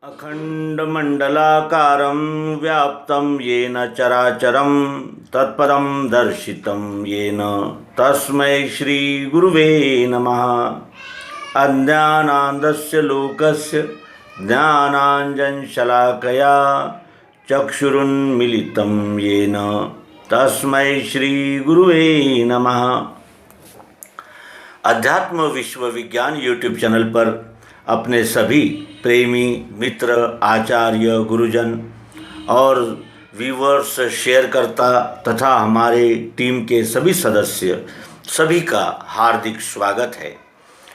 अखण्डमण्डलाकारं व्याप्तं येन चराचरं तत्पदं दर्शितं येन तस्मै श्रीगुरुवे नमः। अज्ञानान्धस्य लोकस्य ज्ञानाञ्जनशलाकया चक्षुरुन्मीलितं येन तस्मै श्रीगुरुवे नमः। अध्यात्म विश्व विज्ञान यूट्यूब चैनल पर अपने सभी प्रेमी मित्र आचार्य गुरुजन और व्यूवर्स शेयरकर्ता तथा हमारे टीम के सभी सदस्य सभी का हार्दिक स्वागत है।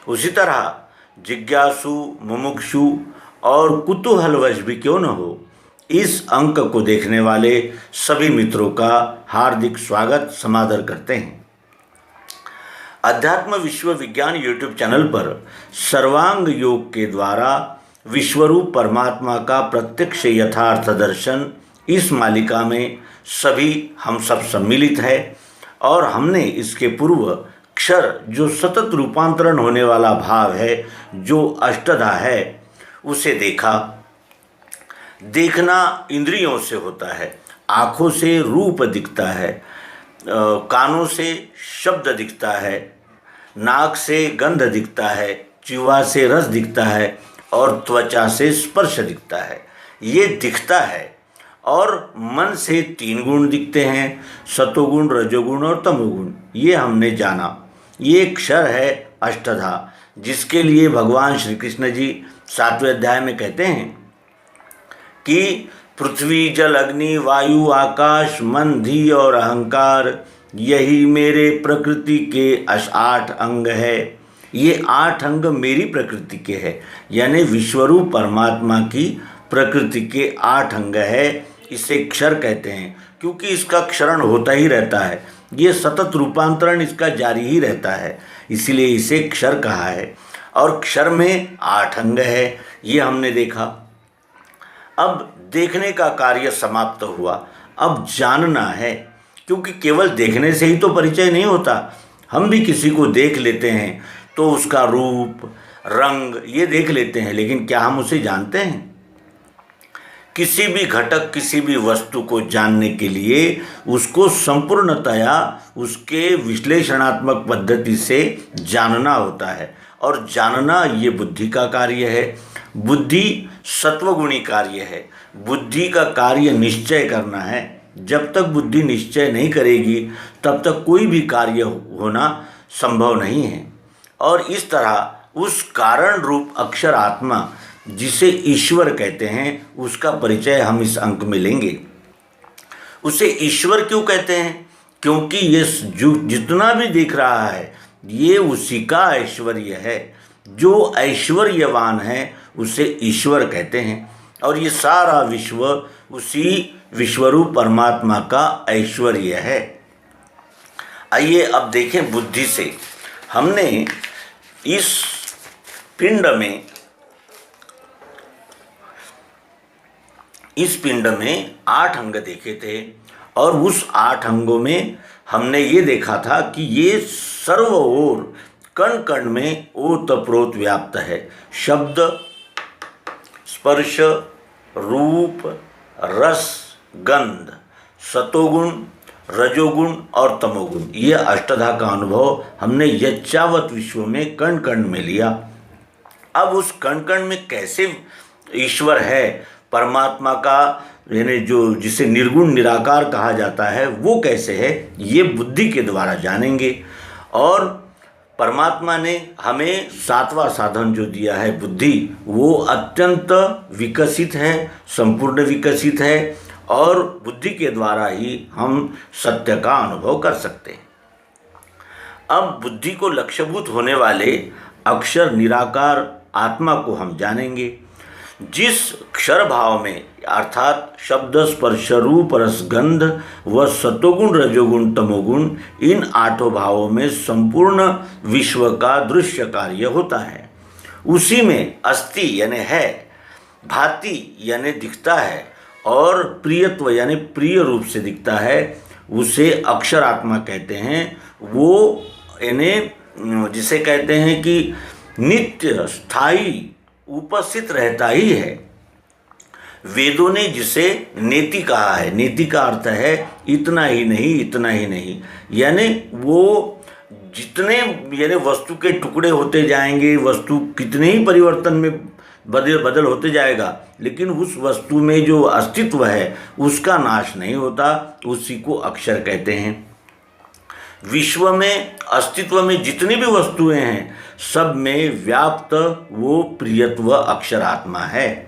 उसी तरह जिज्ञासु मुमुक्षु और कुतूहलवश भी क्यों न हो, इस अंक को देखने वाले सभी मित्रों का हार्दिक स्वागत समादर करते हैं। अध्यात्म विश्व विज्ञान यूट्यूब चैनल पर सर्वांग योग के द्वारा विश्वरूप परमात्मा का प्रत्यक्ष यथार्थ दर्शन इस मालिका में सभी हम सब सम्मिलित है और हमने इसके पूर्व क्षर जो सतत रूपांतरण होने वाला भाव है, जो अष्टधा है, उसे देखा। देखना इंद्रियों से होता है, आँखों से रूप दिखता है, कानों से शब्द दिखता है, नाक से गंध दिखता है, जिह्वा से रस दिखता है और त्वचा से स्पर्श दिखता है। ये दिखता है और मन से 3 गुण दिखते हैं, सतोगुण, रजोगुण और तमोगुण। ये हमने जाना। ये क्षर है अष्टधा, जिसके लिए भगवान श्री कृष्ण जी 7वें अध्याय में कहते हैं कि पृथ्वी जल अग्नि वायु आकाश मन धी और अहंकार, यही मेरे प्रकृति के 8 अंग है। ये 8 अंग मेरी प्रकृति के हैं, यानी विश्वरूप परमात्मा की प्रकृति के 8 अंग है। इसे क्षर कहते हैं क्योंकि इसका क्षरण होता ही रहता है, ये सतत रूपांतरण इसका जारी ही रहता है, इसीलिए इसे क्षर कहा है। और क्षर में 8 अंग है, ये हमने देखा। अब देखने का कार्य समाप्त हुआ, अब जानना है, क्योंकि केवल देखने से ही तो परिचय नहीं होता। हम भी किसी को देख लेते हैं तो उसका रूप रंग ये देख लेते हैं, लेकिन क्या हम उसे जानते हैं? किसी भी घटक किसी भी वस्तु को जानने के लिए उसको संपूर्णतया उसके विश्लेषणात्मक पद्धति से जानना होता है, और जानना ये बुद्धि का कार्य है। बुद्धि सत्वगुणी कार्य है। बुद्धि का कार्य निश्चय करना है। जब तक बुद्धि निश्चय नहीं करेगी तब तक कोई भी कार्य होना संभव नहीं है। और इस तरह उस कारण रूप अक्षर आत्मा, जिसे ईश्वर कहते हैं, उसका परिचय हम इस अंक में लेंगे। उसे ईश्वर क्यों कहते हैं? क्योंकि ये जो जितना भी दिख रहा है ये उसी का ऐश्वर्य है। जो ऐश्वर्यवान है उसे ईश्वर कहते हैं, और ये सारा विश्व उसी विश्वरूप परमात्मा का ऐश्वर्य है। आइए अब देखें बुद्धि से। हमने इस पिंड में 8 अंग देखे थे, और उस 8 अंगों में हमने ये देखा था कि ये सर्व ओर कण कण में ओतप्रोत व्याप्त है। शब्द, स्पर्श, रूप, रस, गंध, सतोगुण, रजोगुण और तमोगुण, ये अष्टधा का अनुभव हमने यच्चावत विश्व में कण कण में लिया। अब उस कण कण में कैसे ईश्वर है, परमात्मा का, यानी जो जिसे निर्गुण निराकार कहा जाता है, वो कैसे है, ये बुद्धि के द्वारा जानेंगे। और परमात्मा ने हमें 7वां साधन जो दिया है बुद्धि, वो अत्यंत विकसित है, संपूर्ण विकसित है, और बुद्धि के द्वारा ही हम सत्य का अनुभव कर सकते हैं। अब बुद्धि को लक्ष्यभूत होने वाले अक्षर निराकार आत्मा को हम जानेंगे। जिस क्षर भाव में, अर्थात शब्द स्पर्श रूप रस गंध व सतोगुण रजोगुण तमोगुण, इन 8 भावों में संपूर्ण विश्व का दृश्य कार्य होता है, उसी में अस्ति यानी है, भाति यानी दिखता है, और प्रियत्व यानी प्रिय रूप से दिखता है, उसे अक्षर आत्मा कहते हैं। वो यानी जिसे कहते हैं कि नित्य स्थायी उपस्थित रहता ही है। वेदों ने जिसे नेति कहा है, नेति का अर्थ है इतना ही नहीं, इतना ही नहीं, यानी वो जितने यानी वस्तु के टुकड़े होते जाएंगे, वस्तु कितने ही परिवर्तन में बदल होते जाएगा, लेकिन उस वस्तु में जो अस्तित्व है उसका नाश नहीं होता, उसी को अक्षर कहते हैं। विश्व में अस्तित्व में जितनी भी वस्तुएं हैं सब में व्याप्त वो प्रियत्व अक्षरात्मा है।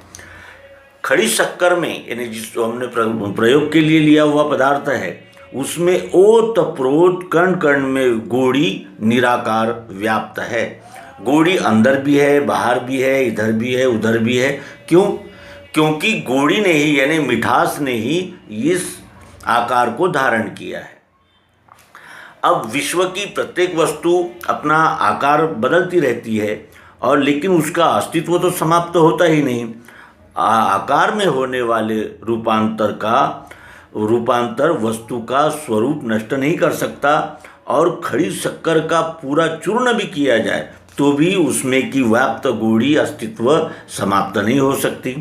खड़ी शक्कर में यानी जिस हमने प्रयोग के लिए लिया हुआ पदार्थ है उसमें ओत प्रोत कण कण में गोड़ी निराकार व्याप्त है। गोड़ी अंदर भी है, बाहर भी है, इधर भी है, उधर भी है। क्यों? क्योंकि गोड़ी ने ही यानी मिठास ने ही इस आकार को धारण किया है। अब विश्व की प्रत्येक वस्तु अपना आकार बदलती रहती है और लेकिन उसका अस्तित्व तो समाप्त होता ही नहीं। आकार में होने वाले रूपांतर वस्तु का स्वरूप नष्ट नहीं कर सकता, और खड़ी शक्कर का पूरा चूर्ण भी किया जाए तो भी उसमें की व्याप्त गोड़ी अस्तित्व समाप्त नहीं हो सकती।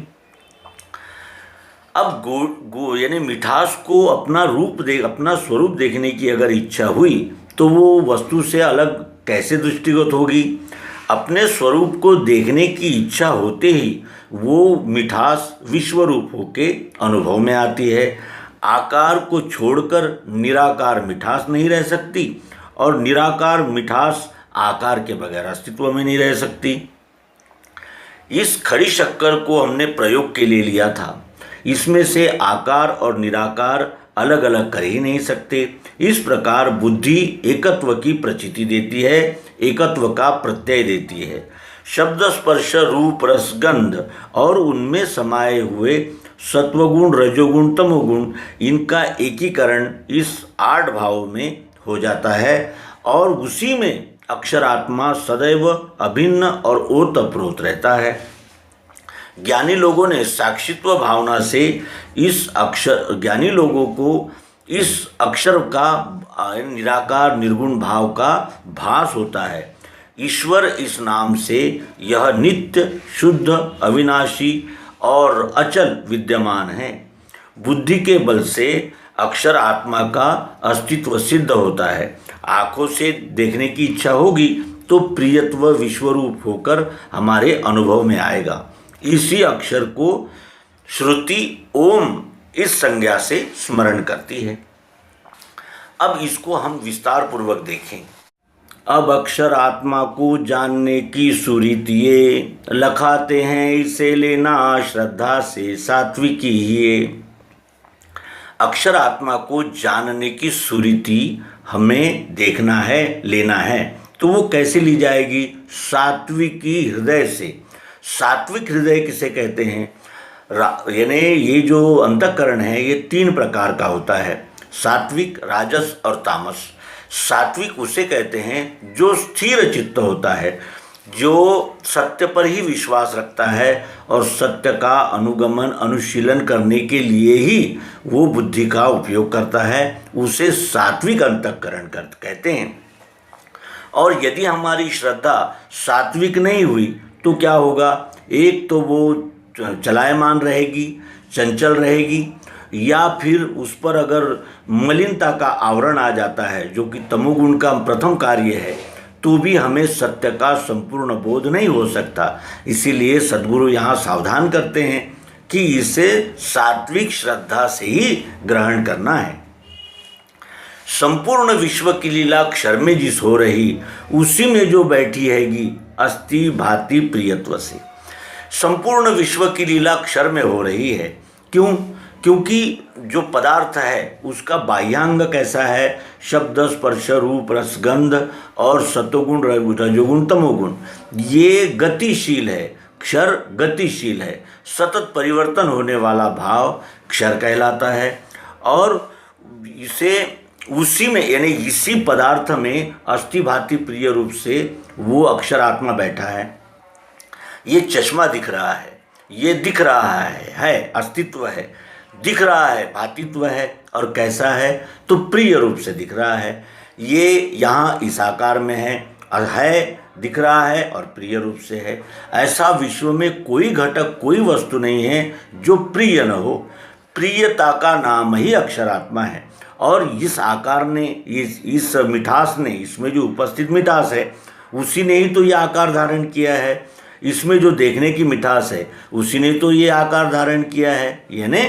अब यानी मिठास को अपना स्वरूप देखने की अगर इच्छा हुई तो वो वस्तु से अलग कैसे दृष्टिगत होगी? अपने स्वरूप को देखने की इच्छा होते ही वो मिठास विश्वरूप होके अनुभव में आती है। आकार को छोड़कर निराकार मिठास नहीं रह सकती और निराकार मिठास आकार के बगैर अस्तित्व में नहीं रह सकती। इस खड़ी शक्कर को हमने प्रयोग के लिए लिया था। इसमें से आकार और निराकार अलग अलग कर ही नहीं सकते। इस प्रकार बुद्धि एकत्व की प्रचिति देती है, एकत्व का प्रत्यय देती है। शब्द स्पर्श रूप रस गंध और उनमें समाये हुए सत्वगुण रजोगुण तमोगुण, इनका एकीकरण इस 8 भावों में हो जाता है और उसी में अक्षरात्मा सदैव अभिन्न और ओतप्रोत रहता है। ज्ञानी लोगों ने साक्षित्व भावना से ज्ञानी लोगों को इस अक्षर का निराकार निर्गुण भाव का भास होता है। ईश्वर इस नाम से यह नित्य शुद्ध अविनाशी और अचल विद्यमान है। बुद्धि के बल से अक्षर आत्मा का अस्तित्व सिद्ध होता है। आँखों से देखने की इच्छा होगी तो प्रियत्व विश्वरूप होकर हमारे अनुभव में आएगा। इसी अक्षर को श्रुति ओम इस संज्ञा से स्मरण करती है। अब इसको हम विस्तार पूर्वक देखें। अब अक्षर आत्मा को जानने की सुरीति ये लखाते हैं, इसे लेना श्रद्धा से सात्विकी ही। अक्षर आत्मा को जानने की सुरीति हमें देखना है, लेना है, तो वो कैसे ली जाएगी? सात्विकी हृदय से। सात्विक हृदय किसे कहते हैं? यानी ये जो अंतःकरण है ये 3 प्रकार का होता है, सात्विक, राजस और तामस। सात्विक उसे कहते हैं जो स्थिर चित्त होता है, जो सत्य पर ही विश्वास रखता है और सत्य का अनुगमन अनुशीलन करने के लिए ही वो बुद्धि का उपयोग करता है, उसे सात्विक अंतःकरण कहते हैं। और यदि हमारी श्रद्धा सात्विक नहीं हुई तो क्या होगा? एक तो वो चलायमान रहेगी, चंचल रहेगी, या फिर उस पर अगर मलिनता का आवरण आ जाता है जो कि तमोगुण का प्रथम कार्य है, तो भी हमें सत्य का संपूर्ण बोध नहीं हो सकता। इसीलिए सद्गुरु यहाँ सावधान करते हैं कि इसे सात्विक श्रद्धा से ही ग्रहण करना है। संपूर्ण विश्व की लीला क्षर में जिस हो रही, उसी में जो बैठी हैगी अस्ति भाति प्रियत्व से। संपूर्ण विश्व की लीला क्षर में हो रही है। क्यों? क्योंकि जो पदार्थ है उसका बाह्यांग कैसा है? शब्द स्पर्श रूप रस गंध और सतोगुण रजोगुण तमोगुण, ये गतिशील है। क्षर गतिशील है, सतत परिवर्तन होने वाला भाव क्षर कहलाता है। और इसे उसी में यानी इसी पदार्थ में अस्थि भांति प्रिय रूप से वो अक्षर आत्मा बैठा है। ये चश्मा दिख रहा है, ये दिख रहा है अस्तित्व है, दिख रहा है भातित्व है, और कैसा है? तो प्रिय रूप से दिख रहा है। ये यहाँ इस आकार में है दिख रहा है और प्रिय रूप से है। ऐसा विश्व में कोई घटक, कोई वस्तु नहीं है जो प्रिय न हो। प्रियता का नाम ही अक्षरात्मा है। और इस आकार ने, इस मिठास ने, इसमें जो उपस्थित मिठास है उसी ने ही तो ये आकार धारण किया है। इसमें जो देखने की मिठास है उसी ने तो ये आकार धारण किया है। यानी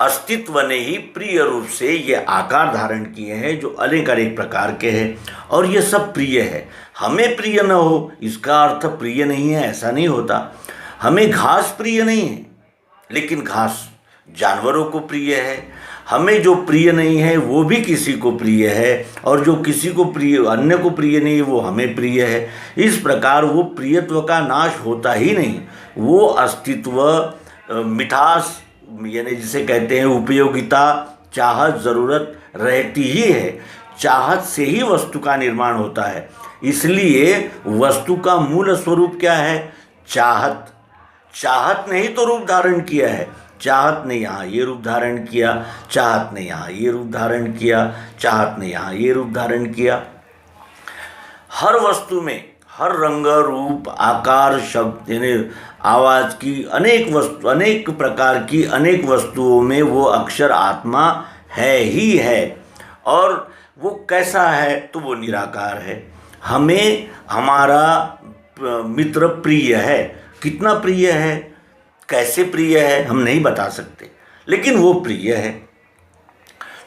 अस्तित्व ने ही प्रिय रूप से ये आकार धारण किए हैं जो अनेक अनेक प्रकार के हैं, और ये सब प्रिय है। हमें प्रिय न हो इसका अर्थ प्रिय नहीं है, ऐसा नहीं होता। हमें घास प्रिय नहीं है, लेकिन घास जानवरों को प्रिय है। हमें जो प्रिय नहीं है वो भी किसी को प्रिय है, और जो किसी को प्रिय, अन्य को प्रिय नहीं है, वो हमें प्रिय है। इस प्रकार वो प्रियत्व का नाश होता ही नहीं। वो अस्तित्व, मिठास, यानी जिसे कहते हैं उपयोगिता, चाहत, ज़रूरत रहती ही है। चाहत से ही वस्तु का निर्माण होता है। इसलिए वस्तु का मूल स्वरूप क्या है? चाहत। चाहत ने ही तो रूप धारण किया है। चाहत ने यहाँ ये रूप धारण किया, चाहत ने यहाँ ये रूप धारण किया, चाहत ने यहाँ ये रूप धारण किया। हर वस्तु में, हर रंग, रूप, आकार, शब्द, यानी आवाज़ की अनेक प्रकार की अनेक वस्तुओं में वो अक्षर आत्मा है ही है। और वो कैसा है? तो वो निराकार है। हमें हमारा मित्र प्रिय है। कितना प्रिय है, कैसे प्रिय है हम नहीं बता सकते, लेकिन वो प्रिय है।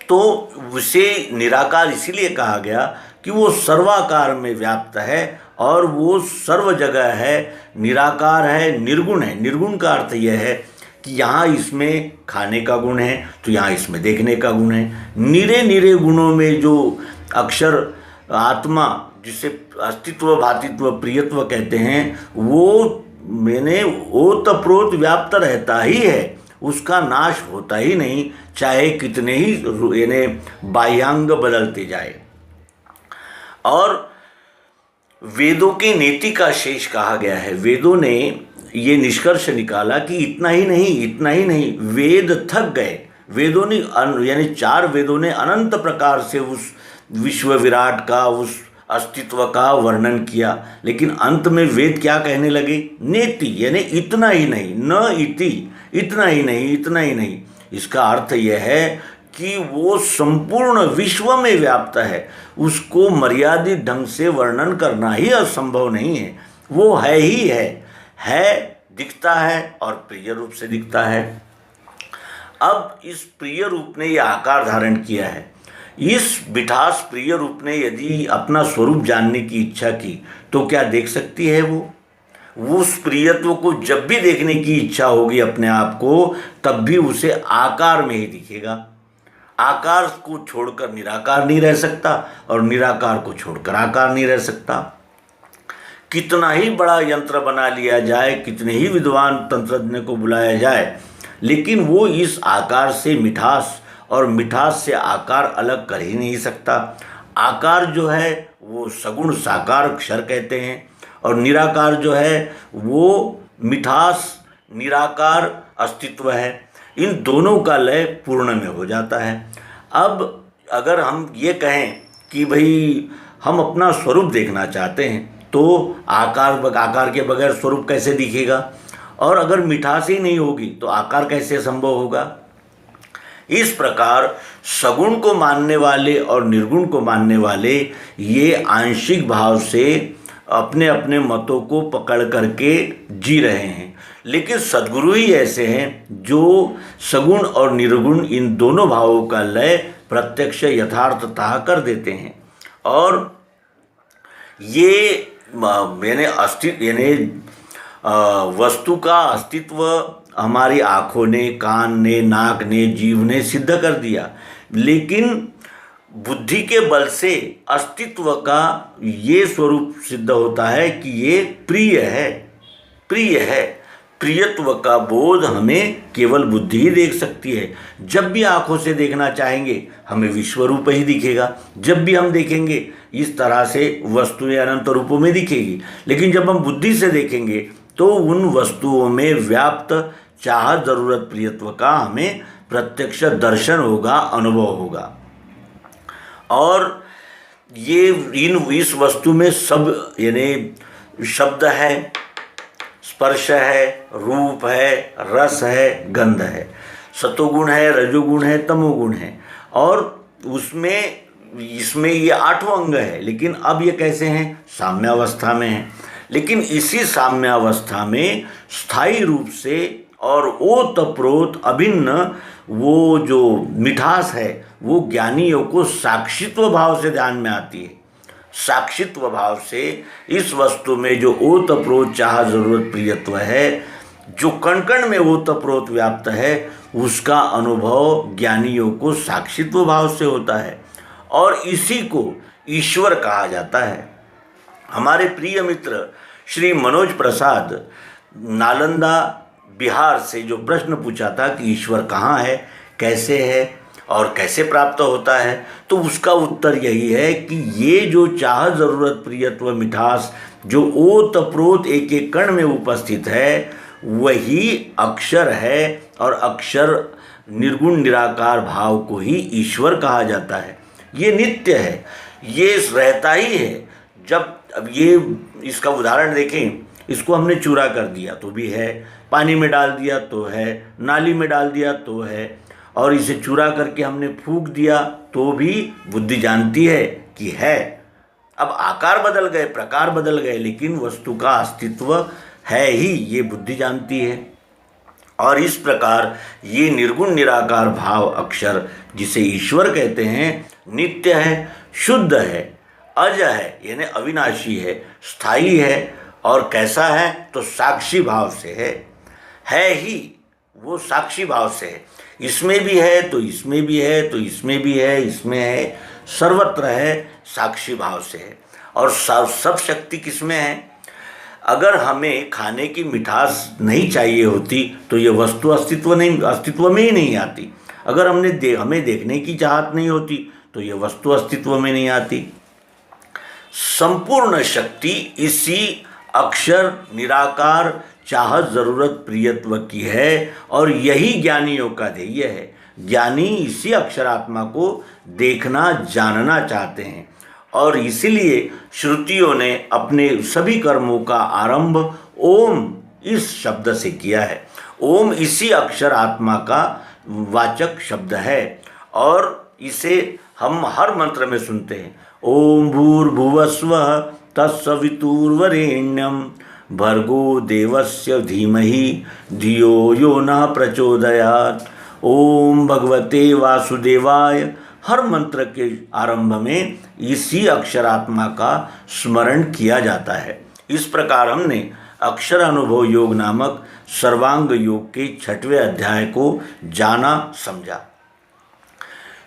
तो उसे निराकार इसीलिए कहा गया कि वो सर्वाकार में व्याप्त है और वो सर्व जगह है। निराकार है, निर्गुण है। निर्गुण का अर्थ यह है कि यहाँ इसमें खाने का गुण है तो यहाँ इसमें देखने का गुण है। निरे निरे गुणों में जो अक्षर आत्मा, जिसे अस्तित्व, भातित्व, प्रियत्व कहते हैं, वो मैंने ओतप्रोत व्याप्त रहता ही है। उसका नाश होता ही नहीं, चाहे कितने ही यानी बाह्यांग बदलते जाए। और वेदों के नीति का शेष कहा गया है। वेदों ने ये निष्कर्ष निकाला कि इतना ही नहीं, वेद थक गए। वेदों ने यानी 4 वेदों ने अनंत प्रकार से उस विश्व विराट का, उस अस्तित्व का वर्णन किया, लेकिन अंत में वेद क्या कहने लगे? नेति, यानी इतना ही नहीं, न इति, इतना ही नहीं। इसका अर्थ यह है कि वो संपूर्ण विश्व में व्याप्त है। उसको मर्यादित ढंग से वर्णन करना ही असंभव नहीं है। वो है ही है, दिखता है और प्रिय रूप से दिखता है। अब इस प्रिय रूप ने यह आकार धारण किया है। इस मिठास प्रिय रूप ने यदि अपना स्वरूप जानने की इच्छा की तो क्या देख सकती है? वो उस प्रियत्व को जब भी देखने की इच्छा होगी अपने आप को, तब भी उसे आकार में ही दिखेगा। आकार को छोड़कर निराकार नहीं रह सकता और निराकार को छोड़कर आकार नहीं रह सकता। कितना ही बड़ा यंत्र बना लिया जाए, कितने ही विद्वान तंत्रज्ञ को बुलाया जाए, लेकिन वो इस आकार से मिठास और मिठास से आकार अलग कर ही नहीं सकता। आकार जो है वो सगुण साकार अक्षर कहते हैं, और निराकार जो है वो मिठास निराकार अस्तित्व है। इन दोनों का लय पूर्ण में हो जाता है। अब अगर हम ये कहें कि भाई हम अपना स्वरूप देखना चाहते हैं तो आकार के बगैर स्वरूप कैसे दिखेगा? और अगर मिठास ही नहीं होगी तो आकार कैसे संभव होगा? इस प्रकार सगुण को मानने वाले और निर्गुण को मानने वाले ये आंशिक भाव से अपने अपने मतों को पकड़ करके जी रहे हैं, लेकिन सद्गुरु ही ऐसे हैं जो सगुण और निर्गुण इन दोनों भावों का लय प्रत्यक्ष यथार्थतः कर देते हैं। और ये यानी वस्तु का अस्तित्व हमारी आँखों ने, कान ने, नाक ने, जीव ने सिद्ध कर दिया, लेकिन बुद्धि के बल से अस्तित्व का ये स्वरूप सिद्ध होता है कि ये प्रिय है। प्रियत्व का बोध हमें केवल बुद्धि ही देख सकती है। जब भी आँखों से देखना चाहेंगे हमें विश्व रूप ही दिखेगा। जब भी हम देखेंगे इस तरह से वस्तुएं अनंत रूपों में दिखेगी, लेकिन जब हम बुद्धि से देखेंगे तो उन वस्तुओं में व्याप्त चाहत, जरूरत, प्रियत्व का हमें प्रत्यक्ष दर्शन होगा, अनुभव होगा। और ये इस वस्तु में सब यानी शब्द है, स्पर्श है, रूप है, रस है, गंध है, सतोगुण है, रजोगुण है, तमोगुण है, और इसमें ये 8 अंग है। लेकिन अब ये कैसे हैं? साम्यावस्था में हैं। लेकिन इसी साम्यावस्था में स्थायी रूप से और ओतप्रोत अभिन्न वो जो मिठास है वो ज्ञानियों को साक्षित्व भाव से ध्यान में आती है। साक्षित्व भाव से इस वस्तु में जो ओतप्रोत चाह जरूरत प्रियत्व है, जो कण कण में ओतप्रोत व्याप्त है, उसका अनुभव ज्ञानियों को साक्षित्व भाव से होता है और इसी को ईश्वर कहा जाता है। हमारे प्रिय मित्र श्री मनोज प्रसाद नालंदा बिहार से जो प्रश्न पूछा था कि ईश्वर कहाँ है, कैसे है और कैसे प्राप्त होता है, तो उसका उत्तर यही है कि ये जो चाह जरूरत प्रियत्व मिठास जो ओतप्रोत एक एक कण में उपस्थित है वही अक्षर है और अक्षर निर्गुण निराकार भाव को ही ईश्वर कहा जाता है। ये नित्य है, ये रहता ही है। जब अब ये इसका उदाहरण देखें, इसको हमने चूरा कर दिया तो भी है, पानी में डाल दिया तो है, नाली में डाल दिया तो है, और इसे चूरा करके हमने फूंक दिया तो भी बुद्धि जानती है कि है। अब आकार बदल गए, प्रकार बदल गए, लेकिन वस्तु का अस्तित्व है ही, ये बुद्धि जानती है। और इस प्रकार ये निर्गुण निराकार भाव अक्षर जिसे ईश्वर कहते हैं, नित्य है, शुद्ध है, अज है यानी अविनाशी है, स्थायी है, और कैसा है तो साक्षी भाव से है ही, वो साक्षी भाव से है। इसमें भी है तो इसमें भी है, तो इसमें भी है, इसमें है, सर्वत्र है, साक्षी भाव से है। और सब शक्ति किसमें है? अगर हमें खाने की मिठास नहीं चाहिए होती तो ये वस्तु अस्तित्व में ही नहीं आती। अगर हमें देखने की चाहत नहीं होती तो ये वस्तु अस्तित्व में नहीं आती। संपूर्ण शक्ति इसी अक्षर निराकार चाहत जरूरत प्रियत्व की है और यही ज्ञानियों का ध्येय है। ज्ञानी इसी अक्षरात्मा को देखना जानना चाहते हैं और इसीलिए श्रुतियों ने अपने सभी कर्मों का आरंभ ओम इस शब्द से किया है। ओम इसी अक्षर आत्मा का वाचक शब्द है और इसे हम हर मंत्र में सुनते हैं। ओम भूर्भुवस्वः तत्सवितुर्वरेण्यं भर्गो देवस्य धीमहि धियो यो नः प्रचोदयात्। ओम भगवते वासुदेवाय। हर मंत्र के आरंभ में इसी अक्षरात्मा का स्मरण किया जाता है। इस प्रकार हमने अक्षर अनुभव योग नामक सर्वांग योग के 6वें अध्याय को जाना समझा।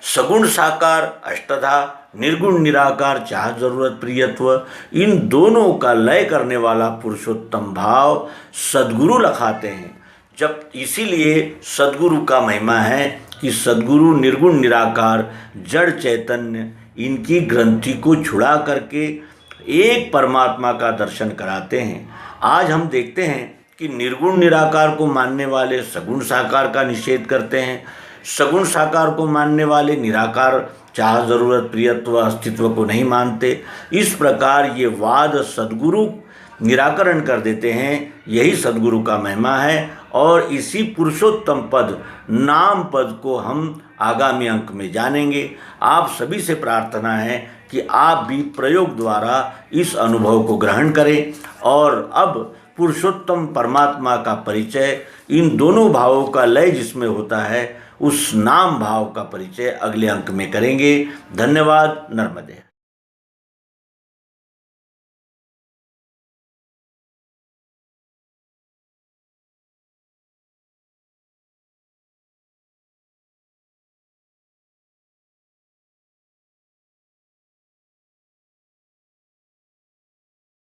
सगुण साकार अष्टधा, निर्गुण निराकार चाह जरूरत प्रियत्व, इन दोनों का लय करने वाला पुरुषोत्तम भाव सद्गुरु लखाते हैं। जब इसीलिए सद्गुरु का महिमा है कि सद्गुरु निर्गुण निराकार जड़ चैतन्य इनकी ग्रंथि को छुड़ा करके एक परमात्मा का दर्शन कराते हैं। आज हम देखते हैं कि निर्गुण निराकार को मानने वाले सगुण साकार का निषेध करते हैं, सगुण साकार को मानने वाले निराकार चाह जरूरत प्रियत्व अस्तित्व को नहीं मानते। इस प्रकार ये वाद सद्गुरु निराकरण कर देते हैं। यही सद्गुरु का महिमा है और इसी पुरुषोत्तम पद नाम पद को हम आगामी अंक में जानेंगे। आप सभी से प्रार्थना है कि आप भी प्रयोग द्वारा इस अनुभव को ग्रहण करें और अब पुरुषोत्तम परमात्मा का परिचय, इन दोनों भावों का लय जिसमें होता है, उस नाम भाव का परिचय अगले अंक में करेंगे। धन्यवाद। नर्मदे।